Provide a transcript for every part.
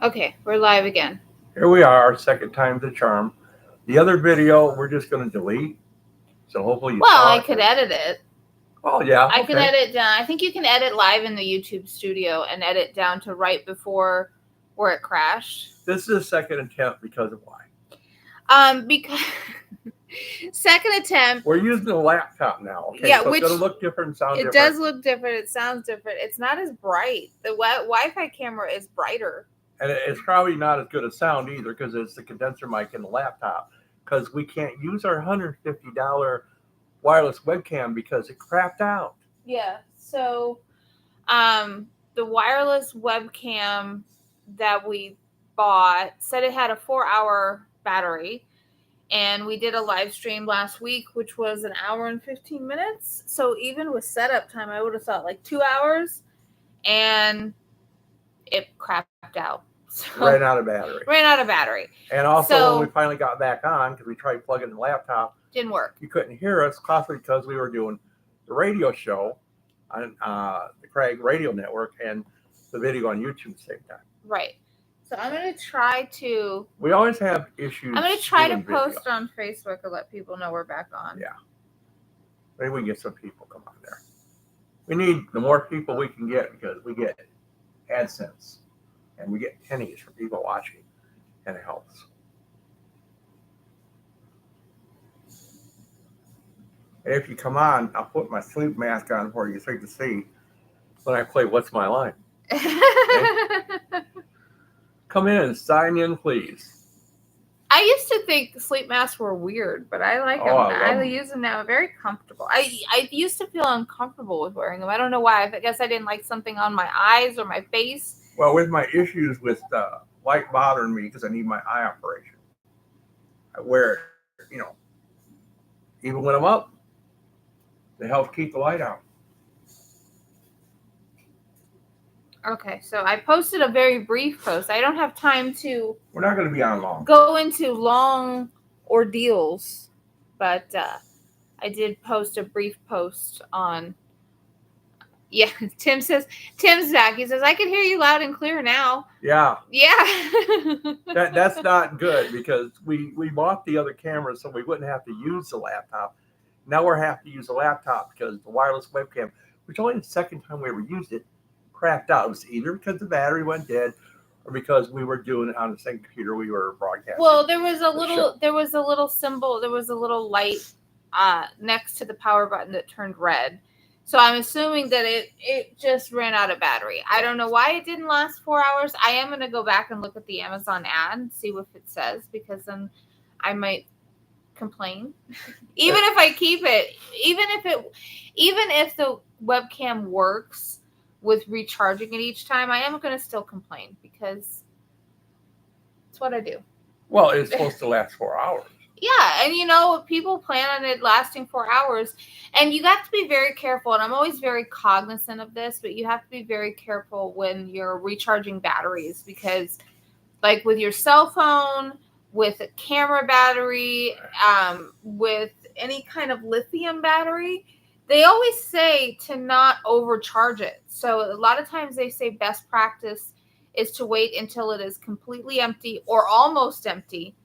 Okay, we're live again. Here we are, second time's the charm. The other video we're just going to delete. So hopefully you Well, saw I it. could edit it. Oh, yeah. I Okay. can edit down. I think you can edit live in the YouTube studio and edit down to right before where it crashed. This is a second attempt because of why? Because second attempt. We're using a laptop now. Okay, Yeah, so which it's going to look different and sound it different. does look different. It sounds different. It's not as bright. The Wi-Fi camera is brighter. And it's probably not as good a sound either because it's the condenser mic in the laptop. Because we can't use our $150 wireless webcam because it crapped out. Yeah. So, the wireless webcam that we bought said it had a 4-hour battery, and we did a live stream last week, which was an hour and 15 minutes. So even with setup time, I would have thought like 2 hours, and it crapped out. So, Ran out of battery. And also, when we finally got back on, because we tried plugging the laptop, didn't work. You couldn't hear us, possibly because we were doing the radio show on the Craig Radio Network and the video on YouTube at the same time. Right. So I'm going to try to... We always have issues. I'm going to try to post on Facebook and let people know we're back on. Yeah. Maybe we can get some people come on there. We need the more people we can get because we get AdSense and we get pennies from people watching, and it helps. And if you come on, I'll put my sleep mask on for you so you can see when I play What's My Line. Okay? Come in, sign in, please. I used to think sleep masks were weird, but I like them. I use them now. Very comfortable. I used to feel uncomfortable with wearing them. I don't know why. I guess I didn't like something on my eyes or my face. Well, with my issues with light bothering me because I need my eye operation, I wear it, even when I'm up. They help keep the light out. Okay, so I posted a very brief post. I don't have time to... We're not going to be on long. ...go into long ordeals, but I did post a brief post on... Yeah, Tim's back. He says, I can hear you loud and clear now. Yeah. Yeah. That's not good because we bought the other camera so we wouldn't have to use the laptop. Now we're having to use a laptop because the wireless webcam, which only the second time we ever used it, crapped out. It was either because the battery went dead or because we were doing it on the same computer we were broadcasting. Well, there was a little symbol, there was a little light next to the power button that turned red. So I'm assuming that it just ran out of battery. I don't know why it didn't last 4 hours. I am going to go back and look at the Amazon ad and see what it says, because then I might complain. Even if I keep it, even if the webcam works with recharging it each time, I am going to still complain because it's what I do. Well, it's supposed to last 4 hours. Yeah, and people plan on it lasting 4 hours, and you have to be very careful, and I'm always very cognizant of this, but you have to be very careful when you're recharging batteries because, like with your cell phone, with a camera battery, with any kind of lithium battery, they always say to not overcharge it. So a lot of times they say best practice is to wait until it is completely empty or almost empty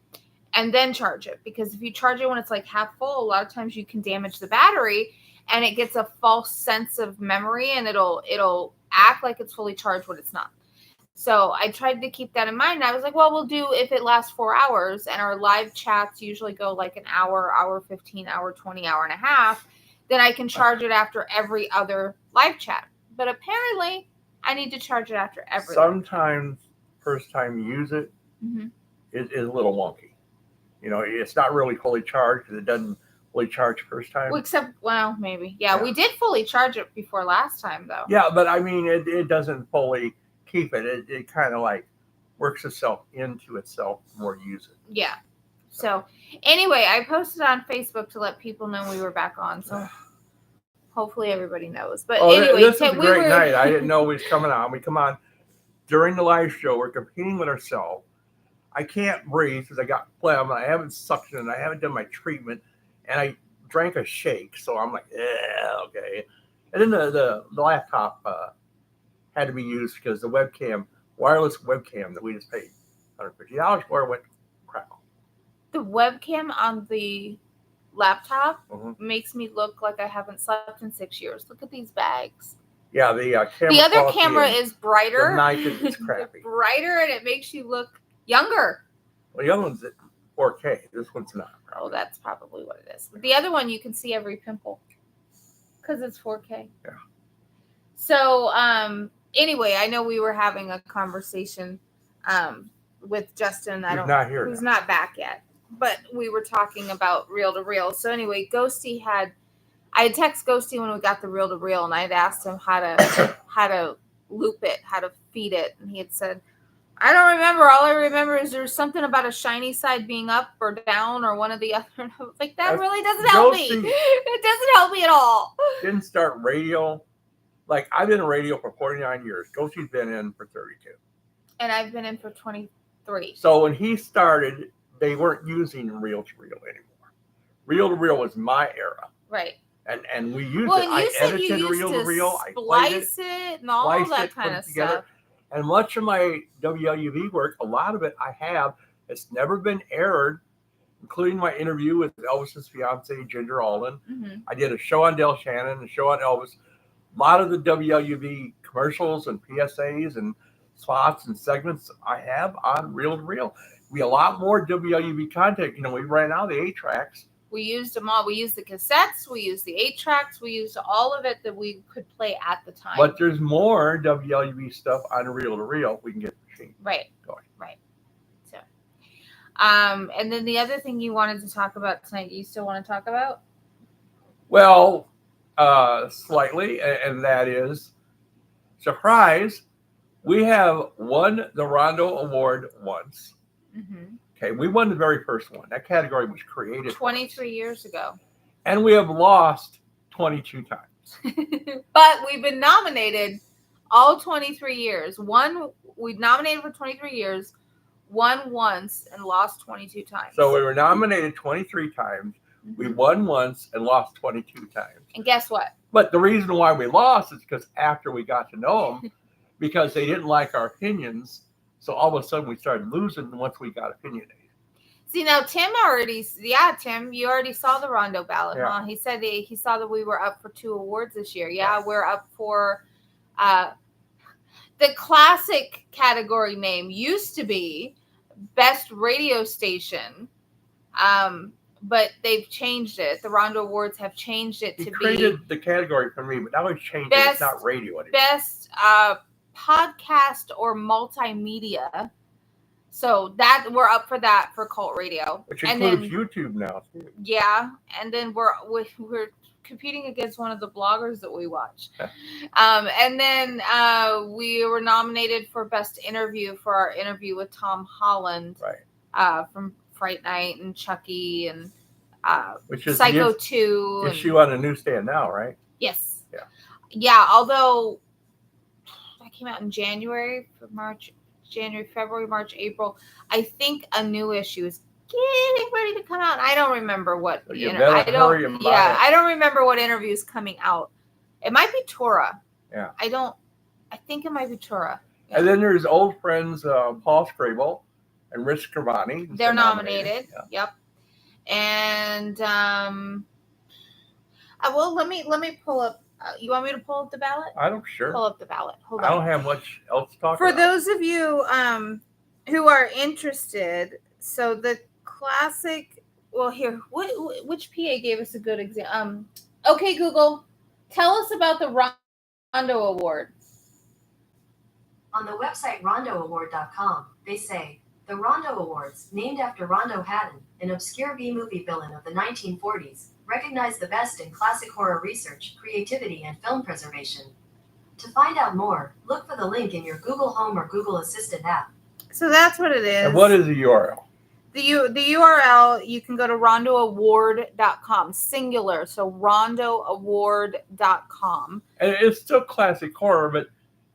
and then charge it. Because if you charge it when it's like half full, a lot of times you can damage the battery and it gets a false sense of memory and it'll act like it's fully charged when it's not. So I tried to keep that in mind. I was like, well, we'll do if it lasts 4 hours, and our live chats usually go like an hour 15, hour 20, hour and a half, then I can charge it after every other live chat. But apparently I need to charge it after every. Sometimes first time you use it, is a little wonky. It's not really fully charged because it doesn't fully charge first time. Well, maybe. Yeah, we did fully charge it before last time, though. Yeah, but I mean, it doesn't fully keep it. It kind of like works itself into itself the more you use it. Yeah. So anyway, I posted on Facebook to let people know we were back on. So hopefully everybody knows. But anyway, this is a great night. I didn't know we was coming on. We come on during the live show. We're competing with ourselves. I can't breathe because I got phlegm. I haven't suctioned. I haven't done my treatment, and I drank a shake. So I'm like, yeah, okay. And then the laptop had to be used because the webcam wireless webcam that we just paid $150 for. Went crap. The webcam on the laptop Mhm. makes me look like I haven't slept in 6 years. Look at these bags. Yeah, the camera. The other quality camera and is brighter. The night is crappy. Brighter, and it makes you look younger. Well, the other one's at 4K. This one's not. Oh, that's probably what it is. The other one, you can see every pimple because it's 4K. Yeah. So, anyway, I know we were having a conversation with Justin. Who's not back yet, but we were talking about reel to reel. So anyway, I had texted Ghosty when we got the reel to reel, and I'd asked him how to loop it, how to feed it, and he had said, I don't remember. All I remember is there's something about a shiny side being up or down or one or the other. And I was like, that really doesn't help me. It doesn't help me at all. Didn't start radio. Like, I've been in radio for 49 years. Ghosty's been in for 32. And I've been in for 23. So when he started, they weren't using reel to reel anymore. Reel to reel was my era. Right. And we used it. I edited reel to reel. I splice it and all that kind of stuff. And much of my WLUV work, a lot of it I have, it's never been aired, including my interview with Elvis's fiance, Ginger Alden. Mm-hmm. I did a show on Del Shannon, a show on Elvis. A lot of the WLUV commercials and PSAs and spots and segments I have on reel to reel. We a lot more WLUV content. We ran out of the 8-tracks. We used them all. We used the cassettes. We used the 8-tracks. We used all of it that we could play at the time. But there's more WLUV stuff on reel to reel. We can get the machine going. Right. So, and then the other thing you wanted to talk about tonight, you still want to talk about? Well, slightly, and that is, surprise, we have won the Rondo Award once. Mm-hmm. Okay, we won the very first one. That category was created 23 years ago. And we have lost 22 times. But we've been nominated all 23 years. We nominated for 23 years, won once, and lost 22 times. So we were nominated 23 times. Mm-hmm. We won once and lost 22 times. And guess what? But the reason why we lost is because after we got to know them, because they didn't like our opinions, so all of a sudden we started losing once we got opinionated. See, now Tim, you already saw the Rondo ballot, huh? He said he saw that we were up for 2 awards this year. Yeah, we're up for the classic category name used to be Best Radio Station, but they've changed it. The Rondo Awards have changed it to be. He created the category for me, but now he's changed it. It's not radio anymore. Best podcast or multimedia. So that we're up for that for Cult Radio, which includes YouTube now too. Yeah, and then we're competing against one of the bloggers that we watch, and then we were nominated for Best Interview for our interview with Tom Holland, right? From Fright Night and Chucky and which is Psycho 2. Issue on the newsstand now, right? Yes. Yeah. Yeah. Although that came out in January, February, March, April. I think a new issue is getting ready to come out. I don't remember what. So I don't remember what interview is coming out. It might be Tora. Yeah. I think it might be Tora. Yeah. And then there's old friends Paul Scrabble and Rich Scrivani. They're nominated. Yeah. Yep. And well, let me pull up. You want me to pull up the ballot? I don't sure. Pull up the ballot. Hold on. I don't have much else to talk about. For those of you who are interested, so the classic. Well, here, which PA gave us a good example? Okay, Google, tell us about the Rondo Award. On the website rondoaward.com, they say, the Rondo Awards, named after Rondo Hatton, an obscure B-movie villain of the 1940s, recognize the best in classic horror research, creativity, and film preservation. To find out more, look for the link in your Google Home or Google Assistant app. So that's what it is. And what is the URL? The URL, you can go to rondoaward.com, singular, so rondoaward.com. And it's still classic horror, but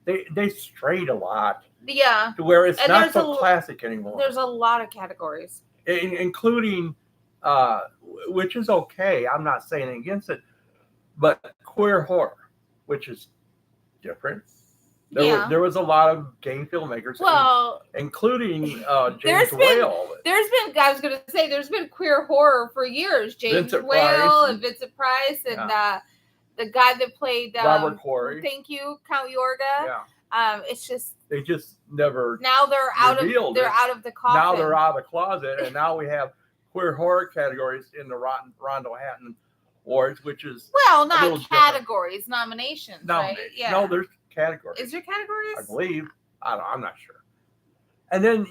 they strayed a lot. Yeah. To where it's not so classic anymore. There's a lot of categories. Including, which is okay, I'm not saying against it, but queer horror, which is different. There was a lot of gay filmmakers, Well, including James there's been Whale. I was gonna say there's been queer horror for years. James Vincent Whale Price and Vincent Price and the guy that played Robert Quarry. Thank you, Count Yorga. Yeah. It's just they just never now they're out of the coffin. Now they're out of the closet, and now we have queer horror categories in the Rondo Hatton Awards, which is not categories, nominations, right? Yeah. No, there's categories. Is there categories? I believe. I'm not sure. And then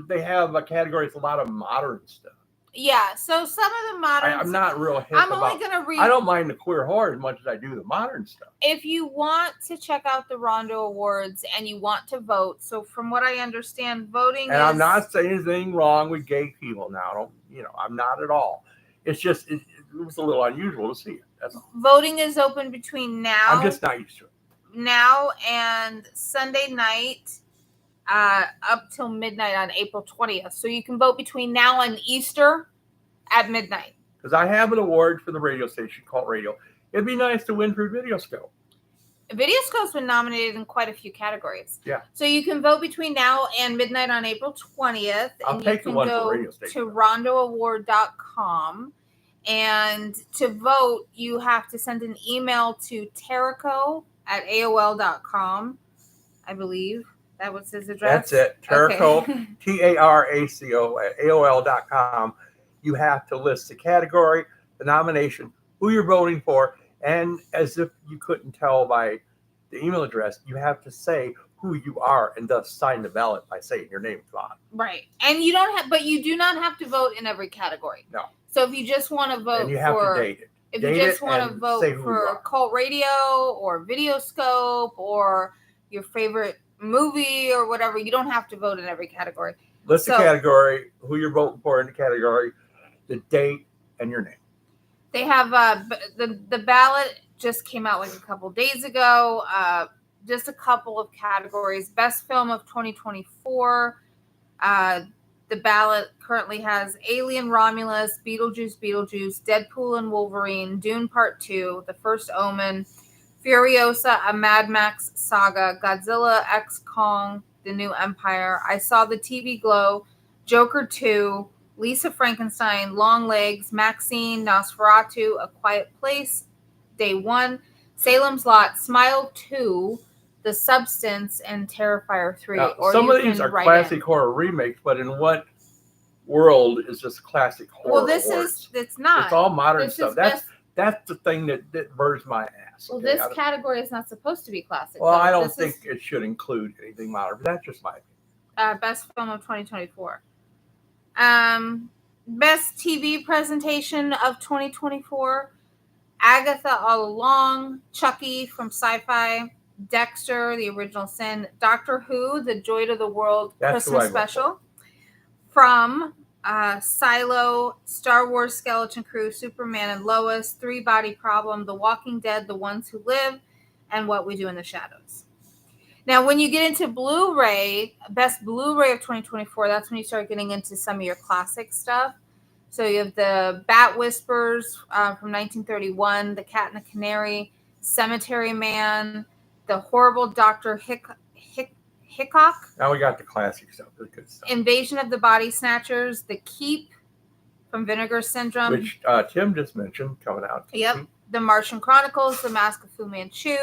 they have a category with a lot of modern stuff. Yeah, so some of the modern. I'm not real hip only gonna read. I don't mind the queer horror as much as I do the modern stuff. If you want to check out the Rondo Awards and you want to vote, so from what I understand, voting. And I'm not saying anything wrong with gay people now. I'm not at all. It's just it was a little unusual to see it. That's all. Voting is open between now. I'm just not used to it. Now and Sunday night. Up till midnight on April 20th. So you can vote between now and Easter at midnight. Because I have an award for the radio station, Cult Radio. It'd be nice to win for Videoscope. Videoscope's been nominated in quite a few categories. Yeah. So you can vote between now and midnight on April 20th. I'll take the one for radio station. To rondoaward.com. And to vote, you have to send an email to taraco@aol.com, I believe. That was his address? That's it. Taraco, okay. TARACO @AOL.com. You have to list the category, the nomination, who you're voting for, and as if you couldn't tell by the email address, you have to say who you are and thus sign the ballot by saying your name at the bottom. Right. And you do not have to vote in every category. No. So if you just want to vote and you have to date it. If you just want to vote for Cult Radio or Videoscope or your favorite movie or whatever, you don't have to vote in every category. List the category, who you're voting for in the category, the date, and your name. They have the ballot just came out like a couple days ago. Just a couple of categories. Best film of 2024. The ballot currently has Alien Romulus, Beetlejuice, Deadpool and Wolverine, Dune Part 2, The First Omen, Furiosa, A Mad Max Saga, Godzilla X Kong, The New Empire, I Saw the TV Glow, Joker 2, Lisa Frankenstein, Long Legs, Maxine, Nosferatu, A Quiet Place, Day 1, Salem's Lot, Smile 2, The Substance, and Terrifier 3. Now, some of these are classic horror remakes, but in what world is this classic horror? Well, it's not. It's all modern stuff. That's the thing that burns my ass. Well, this category is not supposed to be classic. Well, I don't think it should include anything modern, but that's just my opinion. Best film of 2024. Best TV presentation of 2024. Agatha All Along, Chucky from Sci-Fi, Dexter, The Original Sin, Doctor Who, The Joy to the World Christmas Special, From, Silo, Star Wars Skeleton Crew, Superman and Lois, Three Body Problem, The Walking Dead, The Ones Who Live, and What We Do in the Shadows. Now, when you get into Blu-ray, best Blu-ray of 2024, that's when you start getting into some of your classic stuff. So you have the Bat Whispers from 1931, The Cat and the Canary, Cemetery Man, The Horrible Dr. Hickok. Now we got the classic stuff, the good stuff. Invasion of the Body Snatchers, The Keep from Vinegar Syndrome. Which Tim just mentioned coming out. Yep. The Martian Chronicles, The Mask of Fu Manchu,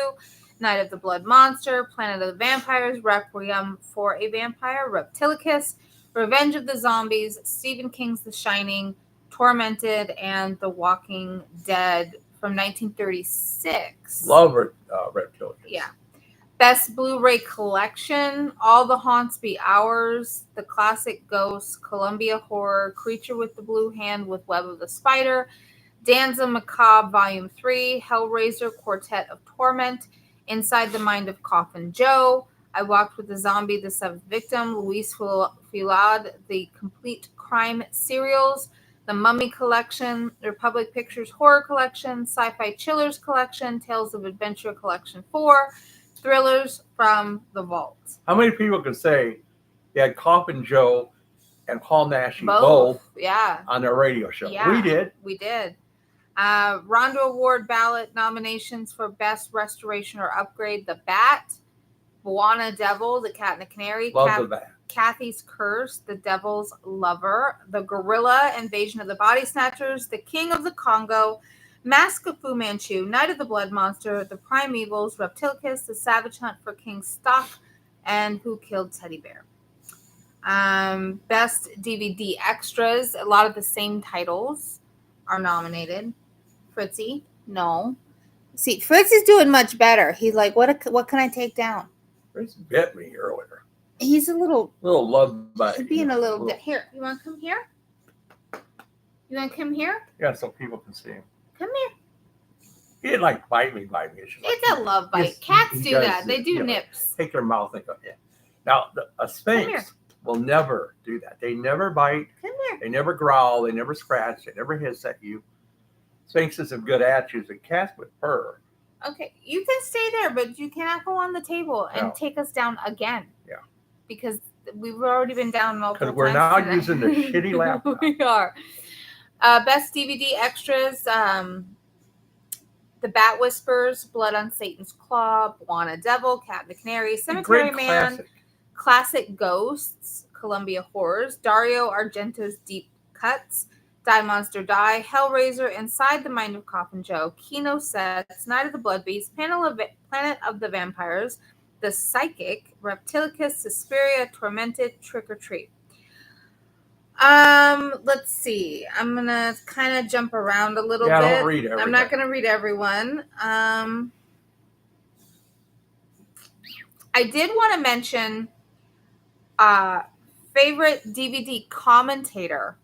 Night of the Blood Monster, Planet of the Vampires, Requiem for a Vampire, Reptilicus, Revenge of the Zombies, Stephen King's The Shining, Tormented, and The Walking Dead from 1936. Love Reptilicus. Yeah. Best Blu-ray Collection, All the Haunts Be Ours, The Classic Ghosts, Columbia Horror, Creature with the Blue Hand with Web of the Spider, Danza Macabre Volume 3, Hellraiser Quartet of Torment, Inside the Mind of Coffin Joe, I Walked with the Zombie, The Seventh Victim, Luis Filad, The Complete Crime Serials, The Mummy Collection, Republic Pictures Horror Collection, Sci-Fi Chillers Collection, Tales of Adventure Collection 4, Thrillers from the Vault. How many people can say they had Coffin Joe and Paul Nash both on their radio show? Yeah, We did. Rondo Award ballot nominations for Best Restoration or Upgrade, The Bat, Buona Devil, the cat and the canary. Love that. Kathy's Curse, the Devil's Lover. The Gorilla, Invasion of the Body Snatchers. The King of the Congo. Mask of Fu Manchu, Night of the Blood Monster. The Primevals, Reptilicus. The Savage Hunt for King Stock. And Who Killed Teddy Bear. Best DVD extras. A lot of the same titles are nominated. Fritzy, no. See, Fritz is doing much better. He's like, what can I take down? Fritz bit me earlier. He's a little love bite. He's being a little bit. Here, you want to come here? You want to come here? Yeah, so people can see him. Come here. He didn't like bite me. It's a love bite. Cats do that. They do nips. Take their mouth and go, yeah. Now, a Sphinx will never do that. They never bite. Come here. They never growl. They never scratch. They never hiss at you. Sphinxes have good attitudes, and cats with purr. Okay, you can stay there, but you cannot go on the table and take us down again. Yeah. Because we've already been down multiple times. Because we're now today. using the shitty laptop. We are. Best DVD extras. The Bat Whispers, Blood on Satan's Claw, Buona Devil, Cat and the Canary, Cemetery Man, Classic Ghosts, Columbia Horrors, Dario Argento's Deep Cuts, Die Monster Die, Hellraiser, Inside the Mind of Coffin Joe, Kino Sets, Night of the Blood Beast, Planet of the Vampires, The Psychic, Reptilicus, Suspiria, Tormented, Trick or Treat. Let's see. I'm gonna kind of jump around a little bit. Don't read everything. I'm not gonna read everyone. I did want to mention favorite DVD commentator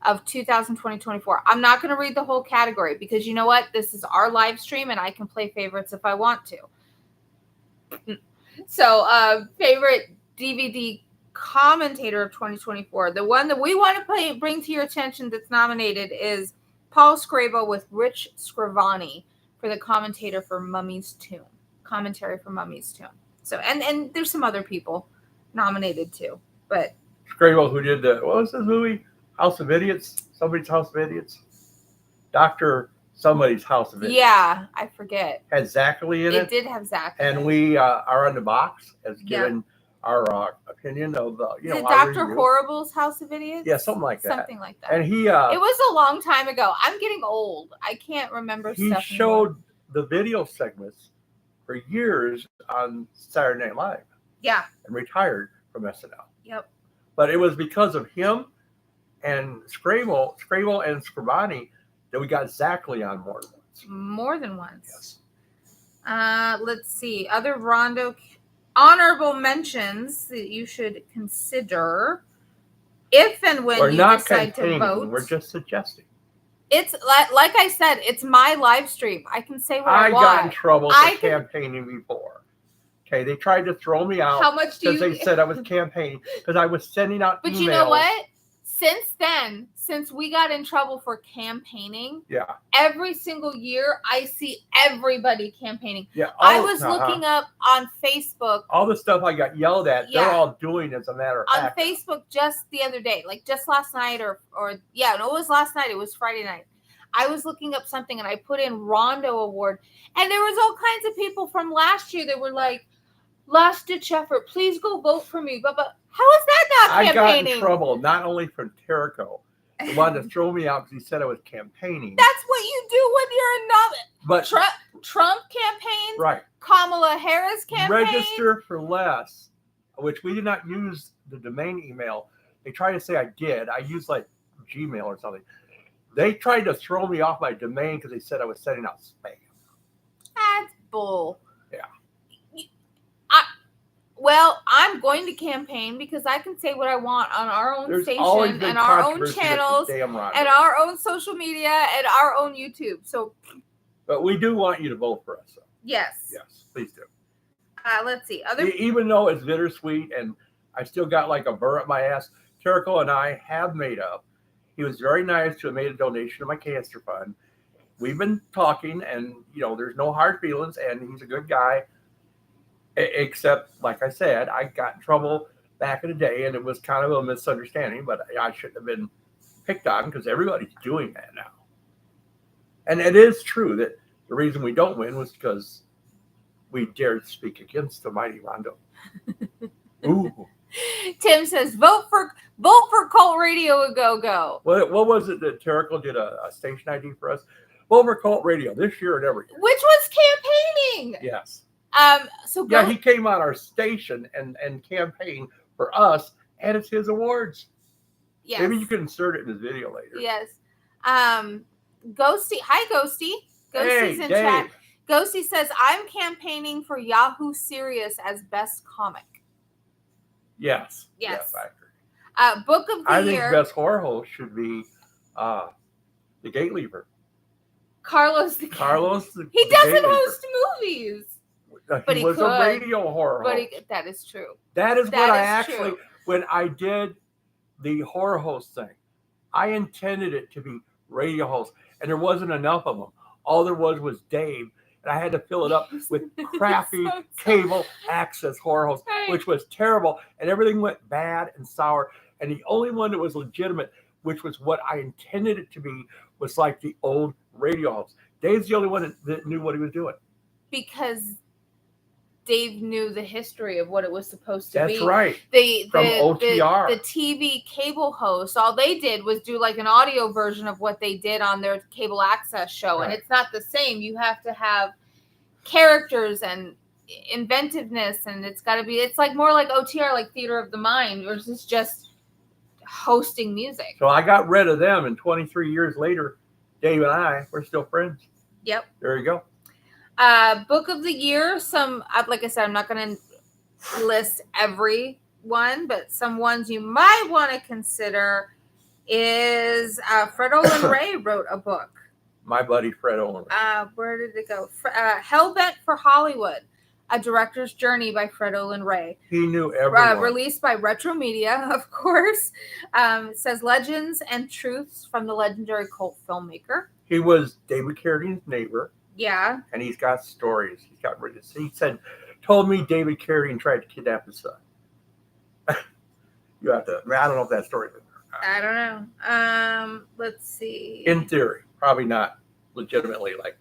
of 2020-24. I'm not going to read the whole category because you know what? This is our live stream and I can play favorites if I want to. So, favorite DVD commentator of 2024. The one that we want to bring to your attention that's nominated is Paul Scrabo with Rich Scrivani for the commentator for Mummy's Tomb. Commentary for Mummy's Tomb. So, and there's some other people nominated too. But Scrabo, who did what was this movie? House of Idiots? Somebody's House of Idiots? Dr. Somebody's House of Idiots. Yeah, I forget. Had Zachary in it. It did have Zach. And we are on the box as given our opinion of is it Dr. Horrible's House of Idiots? Yeah, something like that. Something like that. And he it was a long time ago. I'm getting old. I can't remember he stuff. He showed the video segments for years on Saturday Night Live. Yeah. And retired from SNL. Yep. But it was because of him and Scrabo and Scrivani that we got Zachary on more than once. More than once. Yes. Let's see. Other Rondo honorable mentions that you should consider if and when you decide to vote. We're just suggesting. It's like I said, it's my live stream. I can say what I want. I got in trouble for campaigning before. Okay, they tried to throw me out. How much do you? Because they said I was campaigning because I was sending out emails. But you know what? Since then, since we got in trouble for campaigning, every single year I see everybody campaigning. Yeah, I was looking up on Facebook. All the stuff I got yelled at, they're all doing as a matter of fact. On Facebook just the other day, like just last night it was last night. It was Friday night. I was looking up something and I put in Rondo Award, and there was all kinds of people from last year that were like, last ditch effort, please go vote for me. But how is that not campaigning? I got in trouble not only from Terrico, who wanted to throw me out because he said I was campaigning. That's what you do when you're a novice. But Trump campaign, right? Kamala Harris campaign. Register for less, which we did not use the domain email. They tried to say I did. I used like Gmail or something. They tried to throw me off my domain because they said I was sending out spam. That's bull. Yeah. Well, I'm going to campaign because I can say what I want on our own station and our own channels and our own social media and our own YouTube. So, but we do want you to vote for us. So. Yes. Yes, please do. Let's see. Even though it's bittersweet and I still got like a burr up my ass, Terrico and I have made up. He was very nice to have made a donation to my cancer fund. We've been talking, and there's no hard feelings, and he's a good guy. Except, like I said, I got in trouble back in the day, and it was kind of a misunderstanding, but I shouldn't have been picked on because everybody's doing that now. And it is true that the reason we don't win was because we dared speak against the mighty Rondo. Ooh. Tim says, vote for Cult Radio a go. What was it that Terrical did a station ID for us? Vote for Cult Radio this year and every year. Which was campaigning. Yes. So yeah, he came on our station and campaigned for us, and it's his awards. Yes. Maybe you can insert it in his video later. Yes. Ghosty. Hi, Ghosty. Ghosty's in chat. Ghosty says, I'm campaigning for Yahoo Serious as best comic. Yes. Yes. I agree. Book of the year. I think best horror host should be the Gate Leaver. Carlos. He doesn't host movies. But he was a radio horror host. That is true. That is what I actually, when I did the horror host thing, I intended it to be radio hosts, and there wasn't enough of them. All there was Dave, and I had to fill it up with crappy cable access horror hosts, which was terrible, and everything went bad and sour. And the only one that was legitimate, which was what I intended it to be, was like the old radio host. Dave's the only one that knew what he was doing. Because Dave knew the history of what it was supposed to be. That's right. From OTR. The TV cable host, all they did was do like an audio version of what they did on their cable access show. Right. And it's not the same. You have to have characters and inventiveness, and it's like more like OTR, like theater of the mind, versus just hosting music. So I got rid of them, and 23 years later, Dave and I, we're still friends. Yep. There you go. Book of the year, like I said, I'm not going to list every one, but some ones you might want to consider is Fred Olin Ray wrote a book. My buddy Fred Olin Ray. Where did it go? Hellbent for Hollywood, A Director's Journey by Fred Olin Ray. He knew everyone. Released by Retro Media, of course. It says Legends and Truths from the legendary cult filmmaker. He was David Carradine's neighbor. Yeah. And he's got stories. He told me David Carradine tried to kidnap his son. You have to, I don't know if that story is in there. I don't know. Let's see. In theory, probably not legitimately. Like,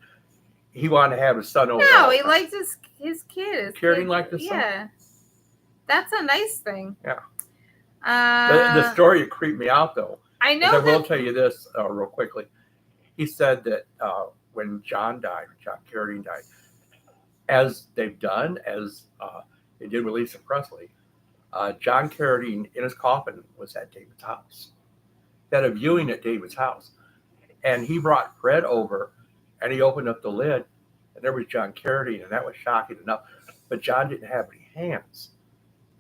he wanted to have his son over. No, he liked his kid. Carradine liked his son? Yeah. That's a nice thing. Yeah. The story creeped me out, though. I know. I will tell you this real quickly. He said that when John Carradine died, as they've done, as they did with Lisa Presley, John Carradine in his coffin was at David's house. They had a viewing at David's house. And he brought Fred over, and he opened up the lid, and there was John Carradine, and that was shocking enough. But John didn't have any hands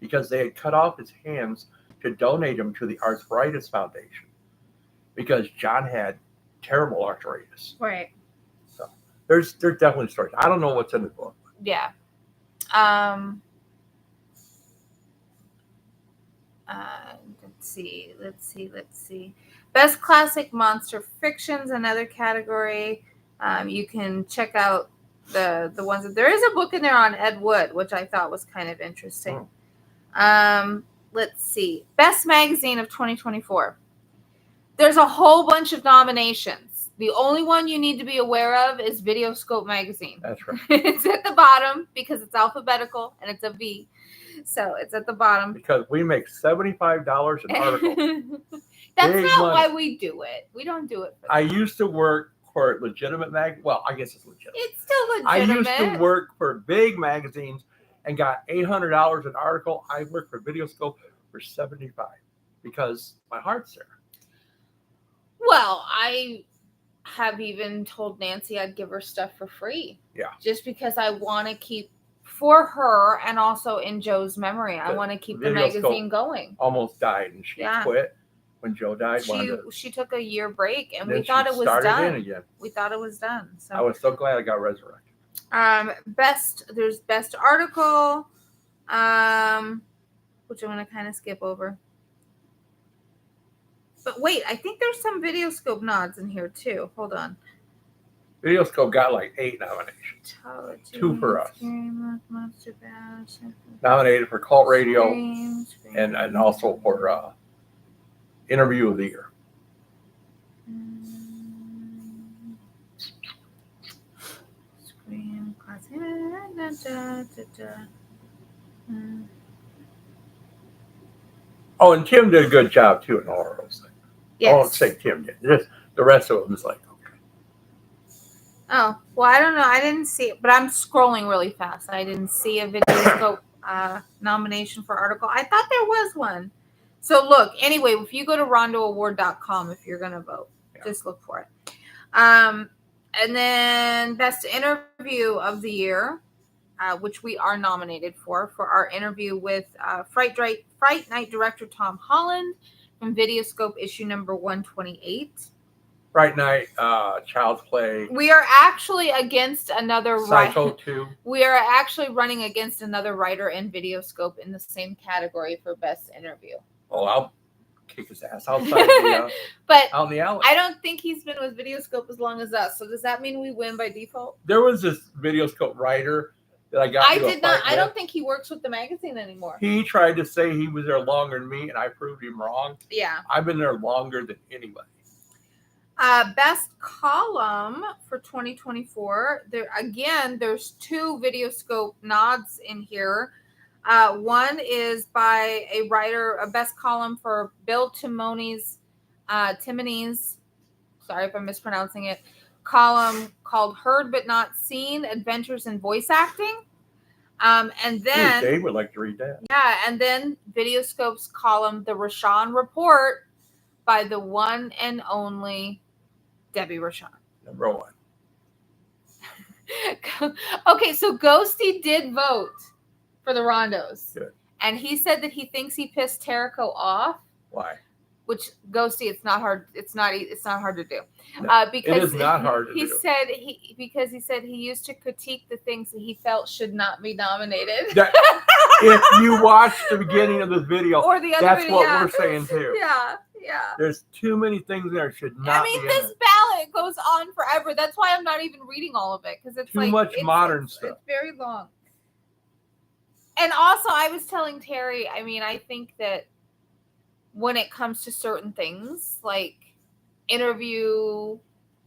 because they had cut off his hands to donate them to the Arthritis Foundation because John had terrible arthritis. Right. So there's definitely stories. I don't know what's in the book. Yeah. Let's see. Best classic monster fictions, another category. You can check out the ones that there is a book in there on Ed Wood, which I thought was kind of interesting. Let's see. Best magazine of 2024. There's a whole bunch of nominations. The only one you need to be aware of is Videoscope magazine. That's right. It's at the bottom because it's alphabetical and it's a V. So it's at the bottom. Because we make $75 an article. That's big not money. Why we do it. We don't do it for that. I used to work for legitimate well, I guess it's legitimate. It's still legitimate. I used to work for big magazines and got $800 an article. I worked for Videoscope for $75 because my heart's there. Well, I have even told Nancy I'd give her stuff for free. Yeah. Just because I want to keep, for her and also in Joe's memory, I want to keep the magazine going. Almost died and she quit when Joe died. She took a year break and we thought it was done. Again. We thought it was done. So I was so glad I got resurrected. There's best article, which I'm going to kind of skip over. But wait, I think there's some Videoscope nods in here too. Hold on. Videoscope got like 8 nominations. 2 for us. Nominated for Cult Radio and also for Interview of the Year. Oh, and Tim did a good job too in all of those things. I won't Yes. say Tim did. Just the rest of them is like, okay. Oh, well, I don't know. I didn't see it, but I'm scrolling really fast. I didn't see a Videoscope nomination for article. I thought there was one. So look, anyway, if you go to rondoaward.com, if you're going to vote, just look for it. And then best interview of the year, which we are nominated for our interview with Fright Night director Tom Holland from Videoscope issue number 128. Fright Night, Child's Play. We are actually against another Psycho 2. We are actually running against another writer in Videoscope in the same category for best interview. Oh, I'll kick his ass outside but out in the alley. I don't think he's been with Videoscope as long as us. So does that mean we win by default? There was this Videoscope writer that I got. I don't think he works with the magazine anymore. He tried to say he was there longer than me, and I proved him wrong. Yeah. I've been there longer than anybody. Best column for 2024. There's 2 Videoscope nods in here. One is by a writer, a best column for Bill Timoney's, sorry if I'm mispronouncing it, column called Heard But Not Seen, Adventures in Voice Acting. And then Dave would like to read that. Yeah, and then Videoscope's column, The Rashawn Report, by the one and only Debbie Rashawn. Number 1. Okay, so Ghosty did vote for the Rondos. Good. And he said that he thinks he pissed Terrico off. Why? Which Ghosty, it's not hard to do. No, Because it is not hard to do. He said he used to critique the things that he felt should not be nominated. If you watch the beginning of this video, or the other that's video, what we're saying too. Yeah. There's too many things there should not. This ballot goes on forever. That's why I'm not even reading all of it, because it's too much modern stuff. It's very long. And also, I was telling Terry, I think that when it comes to certain things like interview,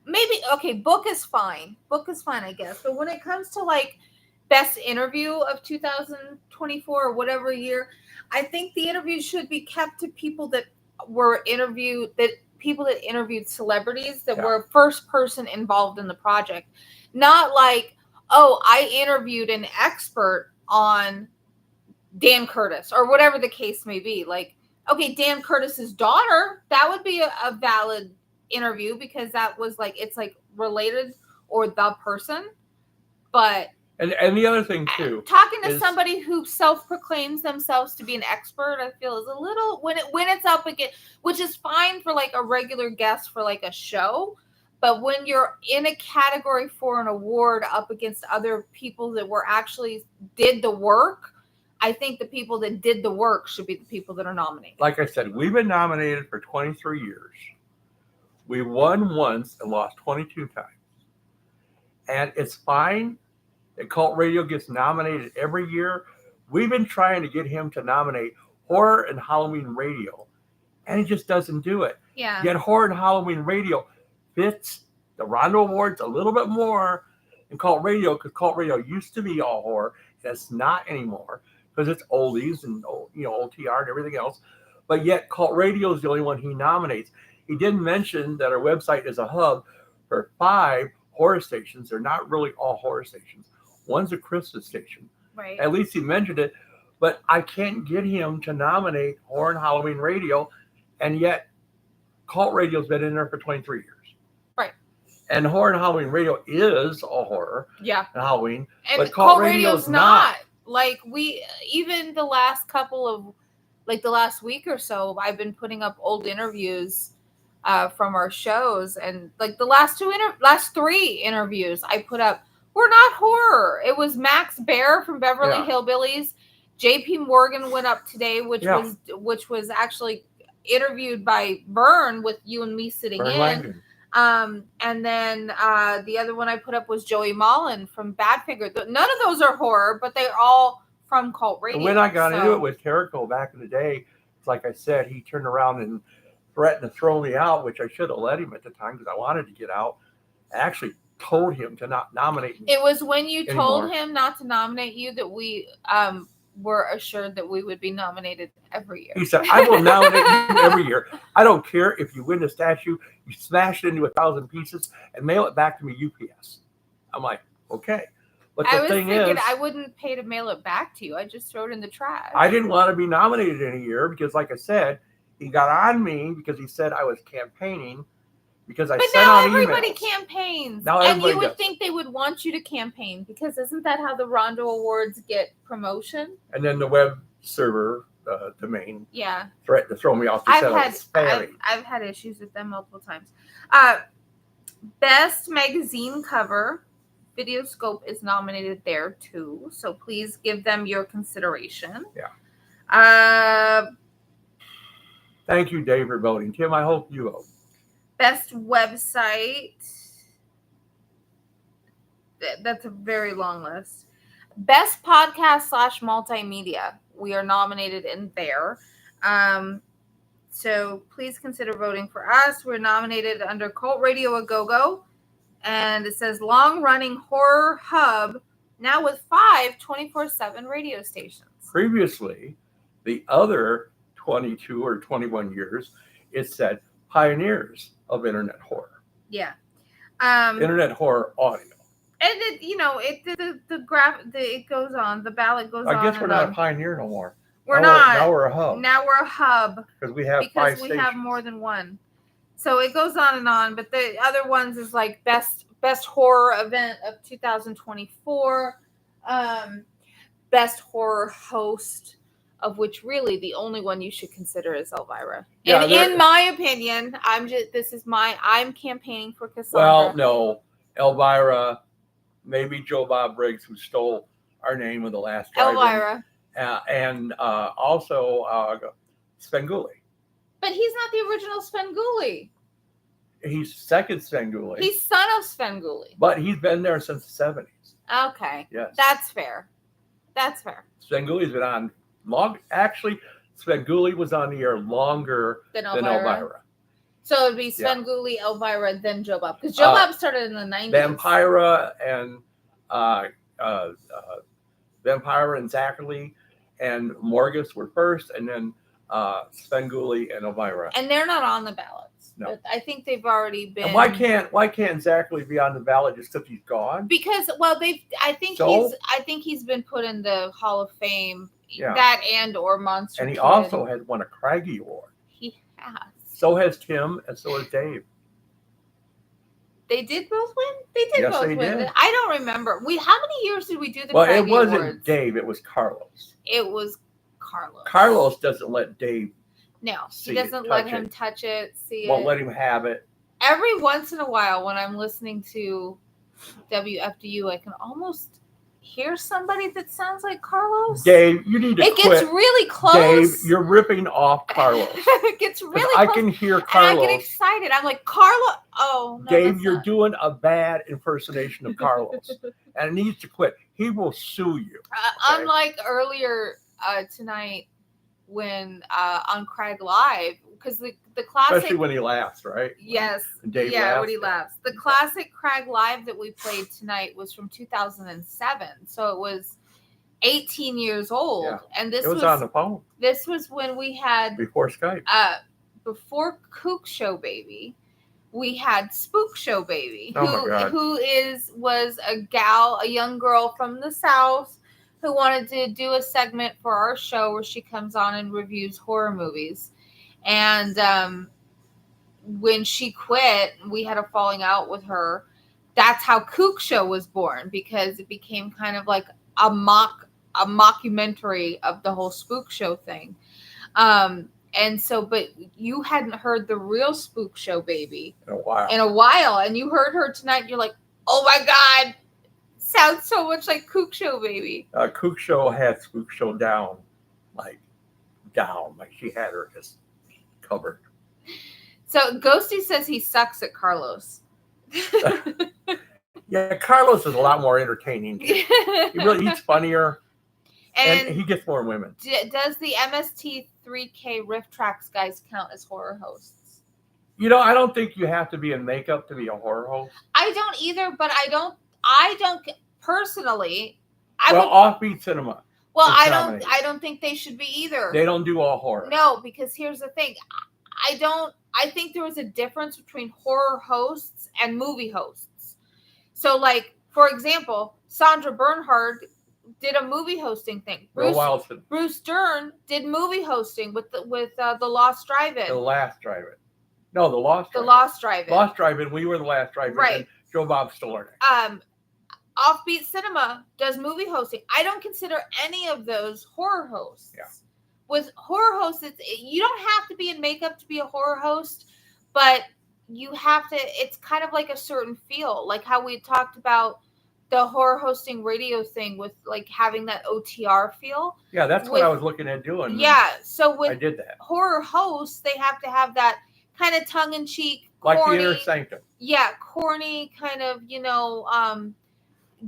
book is fine, I guess. But when it comes to like best interview of 2024 or whatever year, I think the interview should be kept to people that were interviewed, people that interviewed celebrities that were first person involved in the project. Not like, oh, I interviewed an expert on Dan Curtis or whatever the case may be. Like, okay, Dan Curtis's daughter, that would be a valid interview because that was like, it's like related or the person. But and the other thing too, talking to somebody who self-proclaims themselves to be an expert, I feel is a little when it's up against, which is fine for like a regular guest for like a show, but when you're in a category for an award up against other people that were actually did the work, I think the people that did the work should be the people that are nominated. Like I said, we've been nominated for 23 years. We won once and lost 22 times, and it's fine. Cult Radio gets nominated every year. We've been trying to get him to nominate Horror and Halloween Radio, and he just doesn't do it. Yeah. Yet Horror and Halloween Radio fits the Rondo Awards a little bit more than Cult Radio, because Cult Radio used to be all horror. It's not anymore because it's oldies and OTR and everything else. But yet Cult Radio is the only one he nominates. He didn't mention that our website is a hub for 5 horror stations. They're not really all horror stations. One's a Christmas station. Right. At least he mentioned it. But I can't get him to nominate Horror and Halloween Radio. And yet, Cult Radio's been in there for 23 years. Right. And Horror and Halloween Radio is all horror. Yeah. And Halloween. And but Cult Radio's not. Like, even the last couple of, like the last week or so, I've been putting up old interviews from our shows. And like the last 3 interviews I put up, we're not horror. It was Max Bear from Beverly Hillbillies. JP Morgan went up today, which was actually interviewed by Vern with you and me sitting Vern in. Langdon. And then the other one I put up was Joey Mullen from Badfinger. None of those are horror, but they're all from Cult Radio. And when I got into it with Terrico back in the day, it's like I said, he turned around and threatened to throw me out, which I should have let him at the time because I wanted to get out. Actually told him to not nominate me. It was when you told Anymore. him not to nominate you that we were assured that we would be nominated every year. He said, I will nominate you every year. I don't care if you win the statue, you smash it into 1,000 pieces and mail it back to me UPS. I'm like, okay. But I the was thing thinking is, I wouldn't pay to mail it back to you. I just throw it in the trash. I didn't want to be nominated in a year because, like I said, he got on me because he said I was campaigning because I But sent now on everybody emails. campaigns. Now And everybody you would does. think they would want you to campaign because isn't that how the Rondo Awards get promotion? And then the web server domain Yeah. threatened to throw me off. They said I was spammy. I've had issues with them multiple times. Best magazine cover. Videoscope is nominated there too. So please give them your consideration. Yeah. Thank you, Dave, for voting. Tim, I hope you vote. Best website. That's a very long list. Best podcast / multimedia. We are nominated in there. So please consider voting for us. We're nominated under Cult Radio A Go-Go. And it says long-running horror hub, now with 5 24/7 radio stations. Previously, the other 22 or 21 years, it said pioneers of internet horror. Yeah. Internet horror audio. And it, it goes on. The ballot goes on. I guess we're not a pioneer no more. We're not. Now we're a hub. Now we're a hub. Because we have 5 stations. Have more than one. So it goes on and on. But the other ones is like best horror event of 2024. Best horror host, of which really the only one you should consider is Elvira. Yeah, and in my opinion, I'm campaigning for Cassandra. Well, no. Elvira, maybe Joe Bob Briggs, who stole our name with the last drive-in. Elvira. And also Svengoolie. But he's not the original Svengoolie. He's second Svengoolie. He's son of Svengoolie. But he's been there since the 70s. Okay. Yes. That's fair. Svengoolie's been on long. Actually, Svengoolie was on the air longer than Elvira. So it'd be Svengoolie, Elvira, then Joe Bob. Because Joe Bob started in the 90s. Vampira and Zachary and Morgus were first, and then Svengoolie and Elvira. And they're not on the ballots. No. But I think they've already been. And why can't Zachary be on the ballot just because he's gone? Because I think he's been put in the Hall of Fame. Yeah. That and or Monster. And he Kid. also has won a Craigie Award. He has. So has Tim, and so has Dave. They did both win? They did Yes, both they win. did. I don't remember. How many years did we do the Well, Craigie it wasn't Awards? Dave, it was Carlos. It was Carlos. Carlos doesn't let Dave. No, see he doesn't it, let touch him it. touch it, see Won't it. let him have it. Every once in a while, when I'm listening to WFDU, I can almost hear somebody that sounds like Carlos. Dave, you need to It quit. gets really close. Dave, you're ripping off Carlos. It gets really I close. can hear And I Carlos. get excited. I'm like, Carlos. Oh, no, Dave, that's you're not. doing a bad impersonation of Carlos. And it needs to quit. He will sue you. Okay? Unlike earlier tonight when on Craig Live, because the classic. Especially when he laughs, right? Yes. And Dave yeah, laughs. when he laughs. The classic Craig Live that we played tonight was from 2007. So it was 18 years old. Yeah. And this It was on the phone this was when we had before Skype. before Kook Show Baby, we had Spook Show Baby, Oh my God. who was a young girl from the South who wanted to do a segment for our show where she comes on and reviews horror movies. And when she quit, we had a falling out with her. That's how Kook Show was born, because it became kind of like a mockumentary of the whole Spook Show thing. And so, but you hadn't heard the real Spook Show Baby In a while, and you heard her tonight. You're like, oh my God, sounds so much like Kook Show Baby. Kook Show had Spook Show down. Like she had her just covered. So Ghosty says he sucks at Carlos. Yeah, Carlos is a lot more entertaining. He's funnier, and he gets more women. Does the MST3K Riff Tracks guys count as horror hosts? I don't think you have to be in makeup to be a horror host. I don't either, but I don't personally. Well, Offbeat Cinema. Well, is I nominated. don't think they should be either. They don't do all horror. No, because here's the thing. I think there was a difference between horror hosts and movie hosts. So, like, for example, Sandra Bernhard did a movie hosting thing. Bruce Dern did movie hosting with the Lost Drive-In. The Last Drive-In. No, the Lost Drive-In. The Lost Drive-In. Lost Drive-In. We were the Last Drive-In. Right. And Joe Bob still learning. Offbeat Cinema does movie hosting. I don't consider any of those horror hosts. Yeah. With horror hosts, you don't have to be in makeup to be a horror host, but you have to. It's kind of like a certain feel, like how we talked about the horror hosting radio thing with like having that OTR feel. Yeah, that's what I was looking at doing. Yeah, so with I did that. Horror hosts, they have to have that kind of tongue-in-cheek, like corny, the Inner Sanctum. Yeah, corny kind of,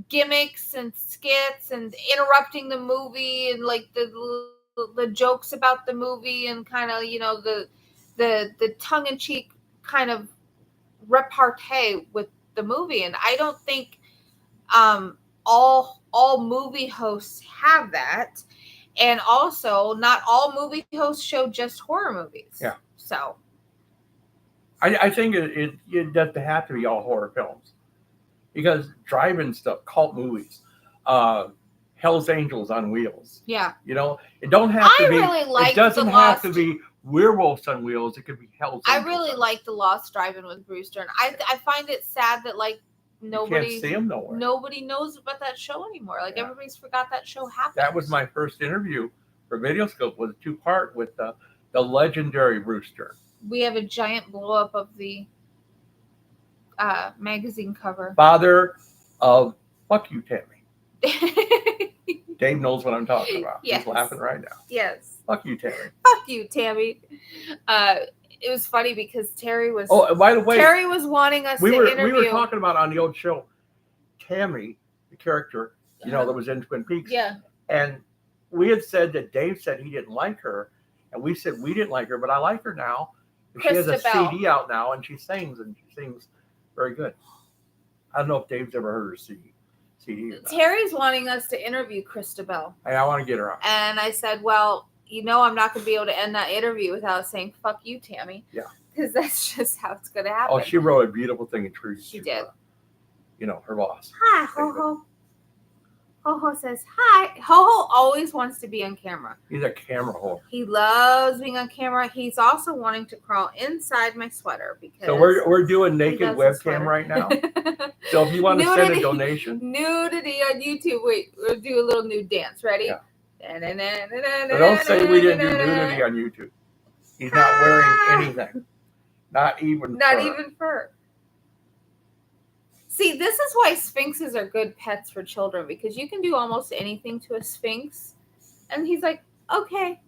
gimmicks and skits and interrupting the movie and like the jokes about the movie and kind of the tongue-in-cheek kind of repartee with the movie. And I don't think all movie hosts have that, and also not all movie hosts show just horror movies. Yeah. So I think it doesn't have to be all horror films, because drive-in stuff, cult movies, Hell's Angels on Wheels. Yeah. It don't have to be. Really like. It doesn't have to be Werewolves on Wheels. It could be Hell's Angels. I really like the Lost Drive-In with Bruce Dern. I find it sad that like nobody you can't see him nowhere. Nobody knows about that show anymore. Like everybody's forgot that show happened. That was my first interview for Videoscope. Was a 2-part with the legendary Bruce Dern. We have a giant blow up of the magazine cover. Father of Fuck You, Tammy. Dave knows what I'm talking about. Yes. He's laughing right now. Yes. Fuck you, Tammy. Fuck you, Tammy. It was funny because Terry was. Oh, by the way, Terry was wanting us to interview. We were talking about on the old show, Tammy, the character, that was in Twin Peaks. Yeah. And we had said that Dave said he didn't like her, and we said we didn't like her, but I like her now. She has a CD out now, and she sings very good. I don't know if Dave's ever heard her CD. Terry's wanting us to interview Christabel. Hey, I want to get her on. And I said, well, I'm not going to be able to end that interview without saying, fuck you, Tammy. Yeah. Because that's just how it's going to happen. Oh, she wrote a beautiful thing in True. She did. Her boss. Hi, Ho-Ho. Ho-Ho says, hi. Ho-Ho always wants to be on camera. He's a camera whore. He loves being on camera. He's also wanting to crawl inside my sweater because. So we're doing naked webcam right now. So if you want to send a donation. Nudity on YouTube. Wait, we'll do a little nude dance. Ready? Yeah. So don't say we didn't do nudity on YouTube. He's not wearing anything. Not even fur. See, this is why sphinxes are good pets for children, because you can do almost anything to a sphinx. And he's like, okay.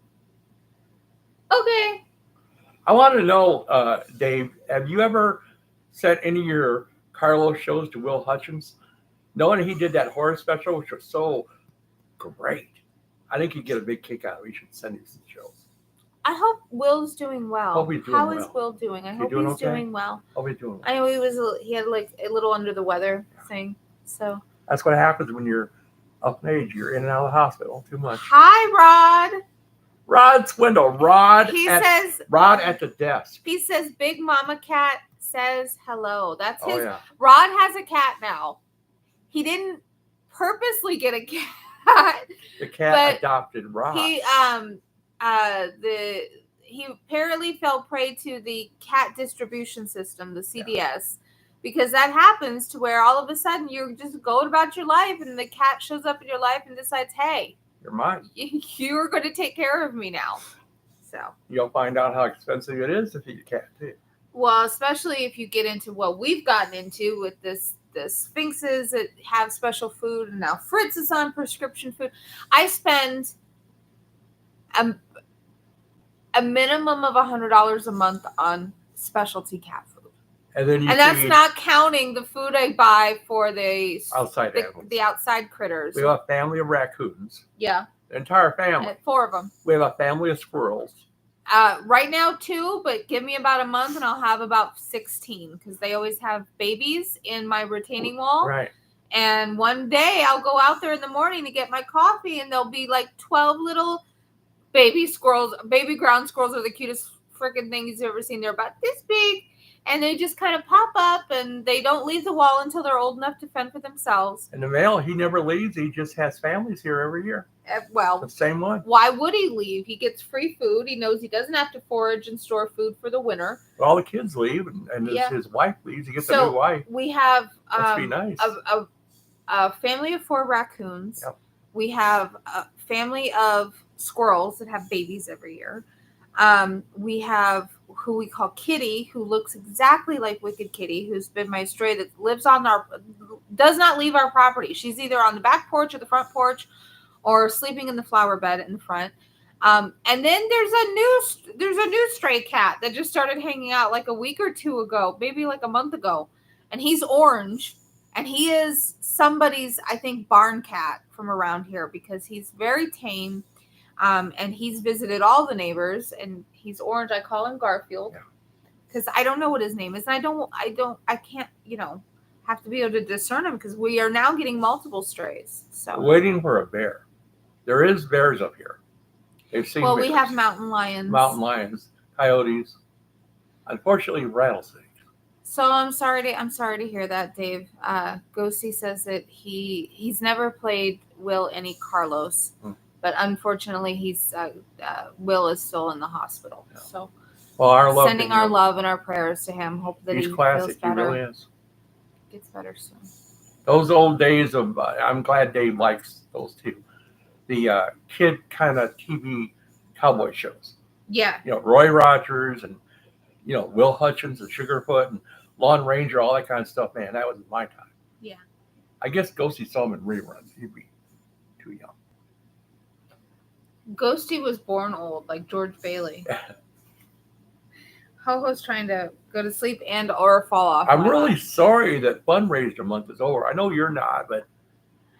I want to know, Dave, have you ever sent any of your Carlos shows to Will Hutchins? Knowing he did that horror special, which was so great. I think you'd get a big kick out of it. You should send him some shows. I hope Will's doing well. Hope he's doing How well. is Will doing? I hope doing he's okay? doing well. Hope he's doing well. I know he had like a little under the weather thing. So that's what happens when you're up in age. You're in and out of the hospital too much. Hi, Rod. Rod Swindle. Rod at the desk. He says Big Mama Cat says hello. That's his. Yeah. Rod has a cat now. He didn't purposely get a cat. The cat adopted Rod. He apparently fell prey to the cat distribution system, the CDS, because that happens to where all of a sudden you're just going about your life and the cat shows up in your life and decides, hey, you're mine. You're going to take care of me now. So you'll find out how expensive it is to feed a cat too. Well, especially if you get into what we've gotten into with the sphinxes that have special food, and now Fritz is on prescription food. I spend a minimum of $100 a month on specialty cat food, and that's not counting the food I buy for the outside critters. We have a family of raccoons. Yeah, the entire family. 4 of them. We have a family of squirrels. Right now 2, but give me about a month and I'll have about 16 because they always have babies in my retaining wall. Right. And one day I'll go out there in the morning to get my coffee and there'll be like 12 little baby squirrels. Baby ground squirrels are the cutest freaking things you've ever seen. They're about this big and they just kind of pop up and they don't leave the wall until they're old enough to fend for themselves. And the male, he never leaves. He just has families here every year. Well, The same one. why would he leave? He gets free food. He knows he doesn't have to forage and store food for the winter. All the kids leave, and Yeah. his wife leaves. He gets So, a new wife. We have Must be nice. a family of 4 raccoons. Yep. We have a family of squirrels that have babies every year. We have who we call Kitty, who looks exactly like Wicked Kitty, who's been my stray that does not leave our property. She's either on the back porch or the front porch or sleeping in the flower bed in the front. And then there's a new stray cat that just started hanging out like a week or 2 ago, maybe like a month ago. And he's orange. And he is somebody's, I think, barn cat from around here because he's very tame. And he's visited all the neighbors and he's orange. I call him Garfield because I don't know what his name is. And I can't, have to be able to discern him because we are now getting multiple strays. So Waiting for a bear. There is bears up here. They've seen bears. we have mountain lions, coyotes, unfortunately rattlesnakes. So I'm sorry to hear that, Dave. Ghosty says that he's never played Will any Carlos, but unfortunately Will is still in the hospital. Yeah. So our love sending our love and our prayers to him. Hope that he feels better. He really is. Gets better soon. Those old days of I'm glad Dave likes those too. The kid kind of TV cowboy shows. Yeah. Roy Rogers and Will Hutchins and Sugarfoot and Lone Ranger, all that kind of stuff. Man, that was my time. Yeah. I guess Ghosty saw him in reruns. He'd be too young. Ghosty was born old, like George Bailey. Ho-Ho's trying to go to sleep and or fall off. I'm really sorry that fundraiser month is over. I know you're not, but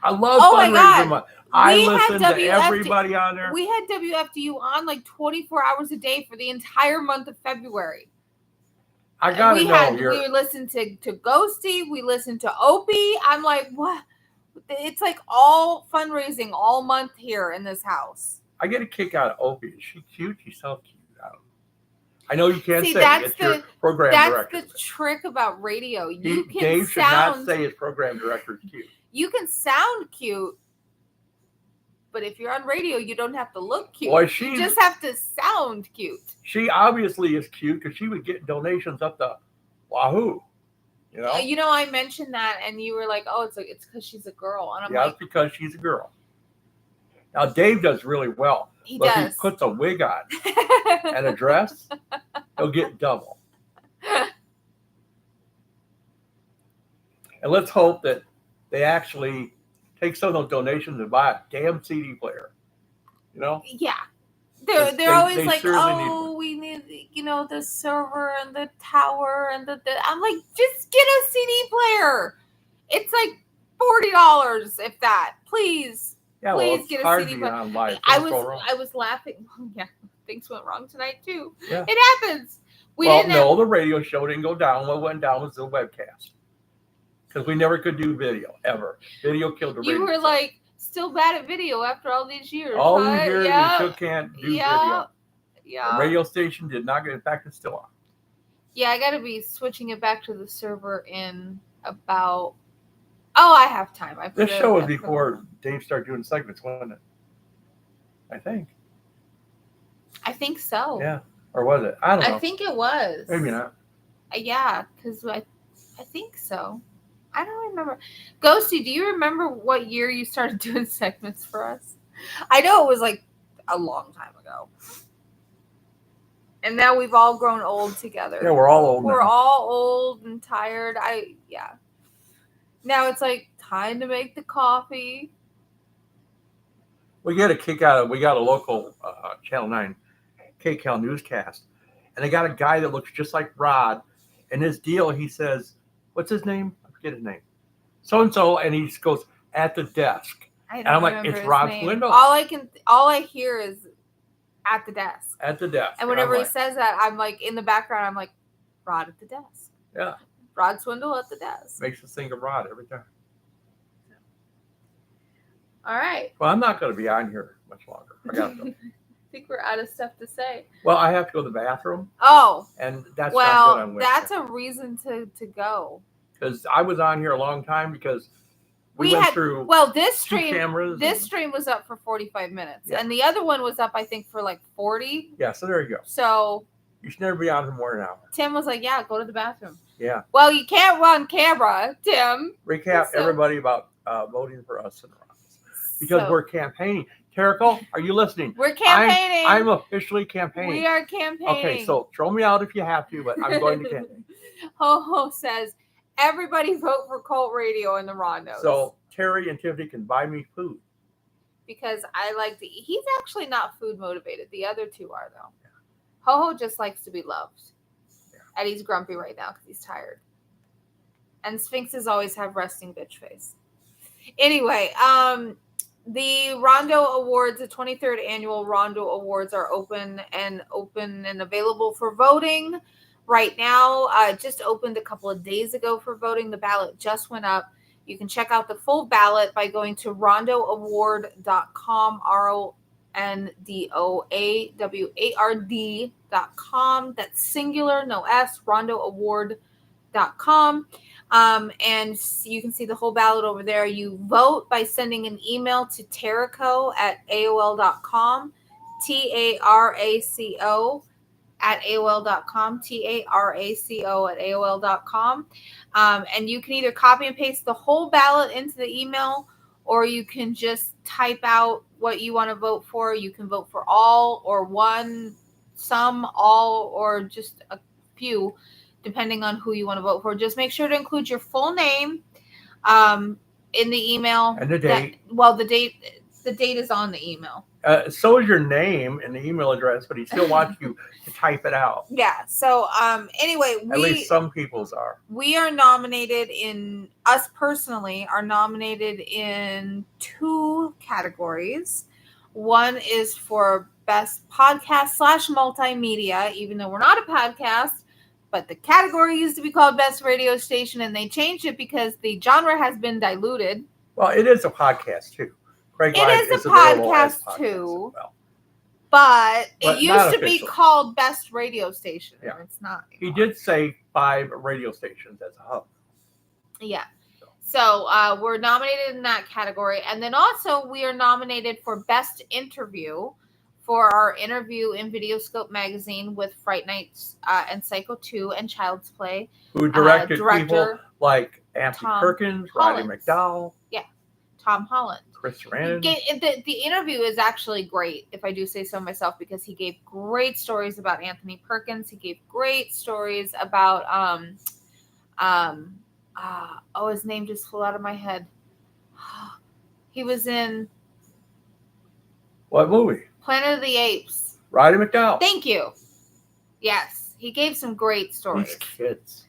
I love fundraiser month. I listen to everybody on there. We had WFDU on like 24 hours a day for the entire month of February. I gotta know. We listened to Ghosty. We listened to Opie. I'm like, what? It's like all fundraising all month here in this house. I get a kick out of Opie. Is she cute? She's so cute. I know you can't say it's your program director. That's the trick about radio. Dave should not say his program director is cute. You can sound cute, but if you're on radio, you don't have to look cute. Boy, you just have to sound cute. She obviously is cute because she would get donations up the wahoo. I mentioned that, and you were like, "Oh, it's because she's a girl," and I'm like, "Yeah, it's because she's a girl." Now Dave does really well. He does. If he puts a wig on and a dress, he'll get double. And let's hope that they actually take some of those donations and buy a damn CD player. Yeah. They're always like, we need, the server and the tower and the. I'm like, just get a CD player. It's like $40, if that. Please. Yeah, please get a CD player. I was laughing. Yeah, things went wrong tonight too. Yeah. It happens. The radio show didn't go down. What went down was the webcast. Because we never could do video, ever. Video killed the radio. You were like, still bad at video after all these years. All these years, we still can't do video. Yeah. The radio station did not get it back. It's still on. Yeah, I got to be switching it back to the server in about... Oh, I have time. This show was before Dave started doing segments, wasn't it? I think so. Yeah. Or was it? I don't know. I think it was. Maybe not. Yeah, because I think so. I don't remember. Ghosty, do you remember what year you started doing segments for us? I know it was like a long time ago. And now we've all grown old together. Yeah, we're all old We're all old and tired. Now it's like time to make the coffee. We get a kick out of, we got a local Channel 9 KCAL newscast. And they got a guy that looks just like Rod. And his deal, he says, what's his name? I forget his name. So-and-so. And he goes, at the desk. And I'm like, it's Rod's window. All I hear is At the desk. At the desk. And whenever he says that, I'm like, in the background, I'm like, Rod at the desk. Yeah. Rod Swindle at the desk. Makes us think of Rod every time. All right. Well, I'm not going to be on here much longer. I got to go. I think we're out of stuff to say. Well, I have to go to the bathroom. Oh. And that's not good on Wednesday. That's a reason to go. Because I was on here a long time because we went through this stream cameras. This stream was up for 45 minutes. Yeah. And the other one was up, I think, for like 40. Yeah, so there you go. So you should never be on for more than an hour. Tim was like, yeah, go to the bathroom. Yeah. Well, you can't run camera, Tim. Recap everybody about voting for us and Ross. Because we're campaigning. Terrical, are you listening? We're campaigning. I'm officially campaigning. We are campaigning. Okay, so throw me out if you have to, but I'm going to campaign. Ho says, everybody vote for Cult Radio in the Rondos. So Terry and Tiffany can buy me food. Because I like to eat. He's actually not food motivated. The other two are, though. Yeah. Ho just likes to be loved. Yeah. And he's grumpy right now because he's tired. And Sphinxes always have resting bitch face. Anyway, the Rondo Awards, the 23rd annual Rondo Awards are open and available for voting right now. Just opened a couple of days ago for voting. The ballot just went up. You can check out the full ballot by going to rondoaward.com, RONDOAWARD.com. That's singular, no S, rondoaward.com. And you can see the whole ballot over there. You vote by sending an email to taraco@aol.com, TARACO at AOL.com, TARACO at AOL.com. And you can either copy and paste the whole ballot into the email, or you can just type out what you want to vote for. You can vote for all or one, some, all, or just a few, depending on who you want to vote for. Just make sure to include your full name in the email. And the date. The date is on the email. So is your name and the email address, but he still wants you to type it out. Yeah. So anyway, at least some people's are. We are nominated us personally are nominated in 2 categories. One is for best podcast / multimedia, even though we're not a podcast, but the category used to be called best radio station, and they changed it because the genre has been diluted. Well, it is a podcast too. It is a podcast too, but it used to be called Best Radio Station. Yeah. It's not anymore. He did say 5 radio stations as a hub. Yeah. So we're nominated in that category. And then also we are nominated for Best Interview for our interview in Videoscope magazine with Fright Nights and Psycho 2 and Child's Play. Who directed people like Anthony Perkins, Roddy McDowell. Yeah. Tom Holland. Chris Sarandon. The interview is actually great, if I do say so myself, because he gave great stories about Anthony Perkins. He gave great stories about his name just flew out of my head. He was in what movie? Planet of the Apes. Roddy McDowell. Thank you. Yes, he gave some great stories. These kids.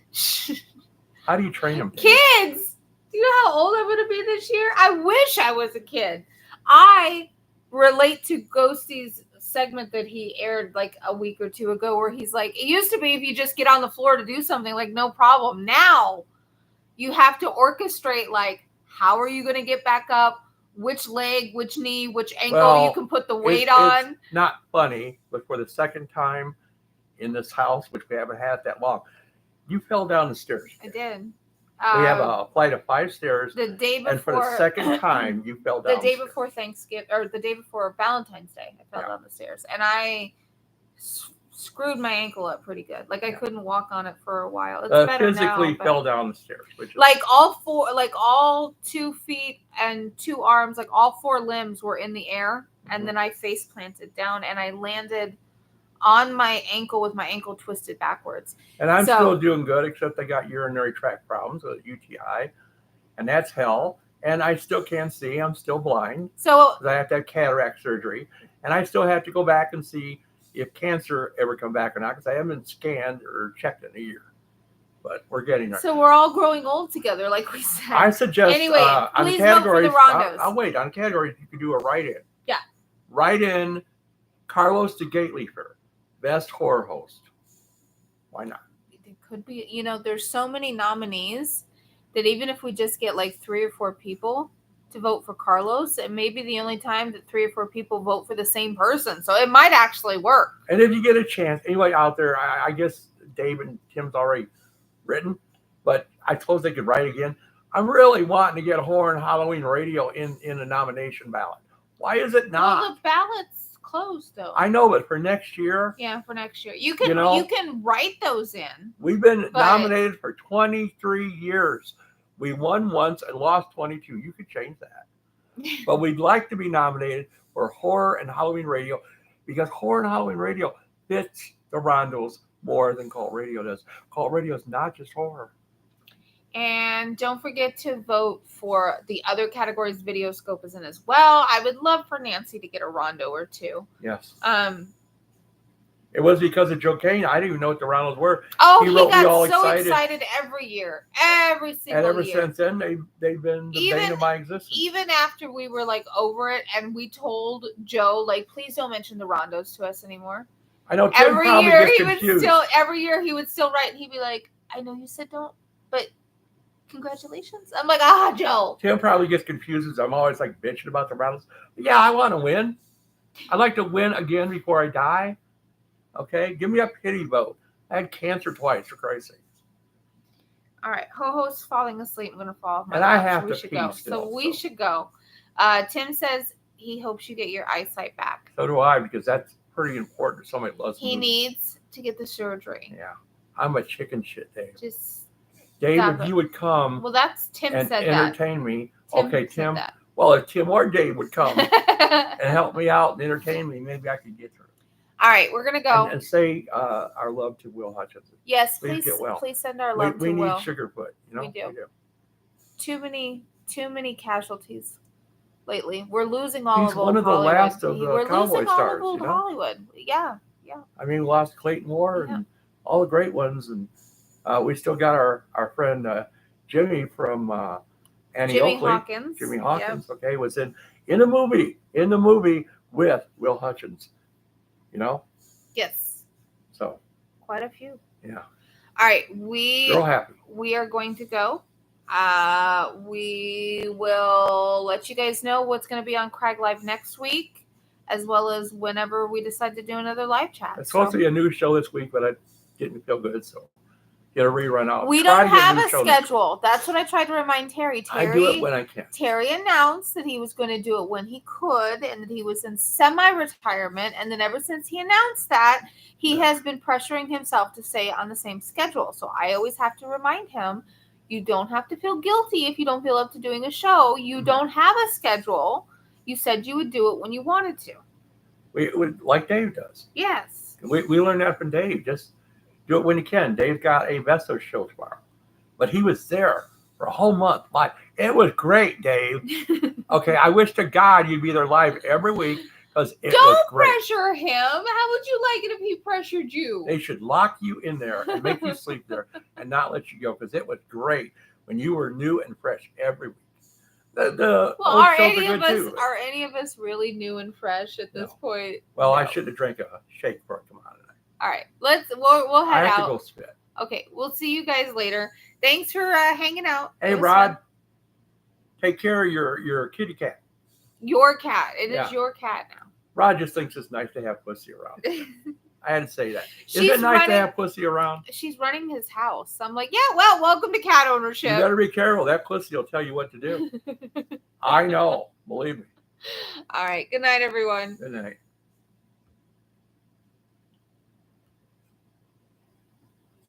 How do you train them? Kids. Do you know how old I'm going to be this year? I wish I was a kid. I relate to Ghosty's segment that he aired like a week or 2 ago, where he's like, it used to be if you just get on the floor to do something, like no problem. Now you have to orchestrate, like, how are you going to get back up? Which leg, which knee, which ankle you can put the weight on. It's not funny, but for the second time in this house, which we haven't had that long, you fell down the stairs. I did. We have a flight of 5 stairs. The day before, and for the second time, you fell down. The day before Thanksgiving, or the day before Valentine's Day, I fell down the stairs, and I screwed my ankle up pretty good. Like I couldn't walk on it for a while. It's better physically now, fell down the stairs. Which is like all 2 feet and 2 arms, like all 4 limbs were in the air, and then I face planted down, and I landed on my ankle with my ankle twisted backwards. And I'm still doing good, except I got urinary tract problems with UTI, and that's hell. And I still can't see. I'm still blind. So I have to have cataract surgery, and I still have to go back and see if cancer ever come back or not, because I haven't been scanned or checked in a year. But we're getting there. So we're all growing old together, like we said. I suggest anyway, on please the categories. vote for the Rondos. I'll wait on categories. You can do a write-in. Yeah. Write in Carlos the Gateleafer, best horror host. Why not? It could be, there's so many nominees that even if we just get like 3 or 4 people to vote for Carlos, it may be the only time that 3 or 4 people vote for the same person. So it might actually work. And if you get a chance, anybody out there, I guess Dave and Tim's already written, but I suppose they could write again. I'm really wanting to get Horror and Halloween Radio in a nomination ballot. Why is it not? Well, the ballot's closed though. I know, but for next year. Yeah, for next year. You can write those in. We've been nominated for 23 years. We won once and lost 22. You could change that. But we'd like to be nominated for Horror and Halloween Radio because Horror and Halloween Radio fits the Rondos more than Cult Radio does. Cult Radio is not just horror. And don't forget to vote for the other categories Videoscope is in as well. I would love for Nancy to get a Rondo or 2. Yes. It was because of Joe Kane. I didn't even know what the Rondos were. Oh, he got so excited every year. Every single year. And ever since then, they've been the bane of my existence. Even after we were like over it and we told Joe, like, please don't mention the Rondos to us anymore. I know Tim probably gets confused. Every year he would still write and he'd be like, I know you said don't, but congratulations. I'm like, Joe. Tim probably gets confused as I'm always like bitching about the Rondos. Yeah, I want to win. I'd like to win again before I die. Okay, give me a pity vote. I had cancer twice, for Christ's sake. All right, Ho-Ho's falling asleep. I'm going to fall off my And lap, I have to pee go. still. So we should go. Tim says he hopes you get your eyesight back. So do I, because that's pretty important if somebody loves He needs to get the surgery. Yeah. I'm a chicken shit, Dave. Just Dave, if you would come Tim and said entertain me. Okay, Tim. That. Well, if Tim or Dave would come and help me out and entertain me, maybe I could get through. All right, we're gonna go and say our love to Will Hutchinson. Yes, please get well. Please send our love to Will. We need Sugarfoot. We do. Too many casualties lately. We're losing all He's of old one of the Hollywood. last of the cowboy stars. All of old Hollywood. Yeah. I mean, we lost Clayton Moore and all the great ones, and we still got our friend Jimmy from Annie Oakley. Hawkins. Jimmy Hawkins. Yep. Okay, was in the movie with Will Hutchins. Yes. So. Quite a few. Yeah. All right, Girl happy. We are going to go. We will let you guys know what's going to be on Crag Live next week, as well as whenever we decide to do another live chat. It's supposed to be a new show this week, but I didn't feel good, so get a rerun out. We don't have a schedule. That's what I tried to remind Terry. I do it when I can. Terry announced that he was going to do it when he could, and that he was in semi-retirement. And then ever since he announced that, he has been pressuring himself to stay on the same schedule. So I always have to remind him, you don't have to feel guilty if you don't feel up to doing a show. You don't have a schedule. You said you would do it when you wanted to. We like Dave does. Yes. We learned that from Dave. Just do it when you can. Dave's got a Vestos show tomorrow. But he was there for a whole month. It was great, Dave. Okay, I wish to God you'd be there live every week because it was great. Don't pressure him. How would you like it if he pressured you? They should lock you in there and make you sleep there and not let you go because it was great when you were new and fresh every week. Are any of us really new and fresh at this point? Well, no. I should have drank a shake before I come out tonight. All right, we'll head out. I have to go spit. Okay, we'll see you guys later. Thanks for hanging out. Hey, Rod, take care of your kitty cat. Your cat. It is your cat now. Rod just thinks it's nice to have pussy around. I had to say that. Isn't it nice to have pussy around? She's running his house. I'm like, yeah, well, welcome to cat ownership. You better be careful. That pussy will tell you what to do. I know. Believe me. All right. Good night, everyone. Good night.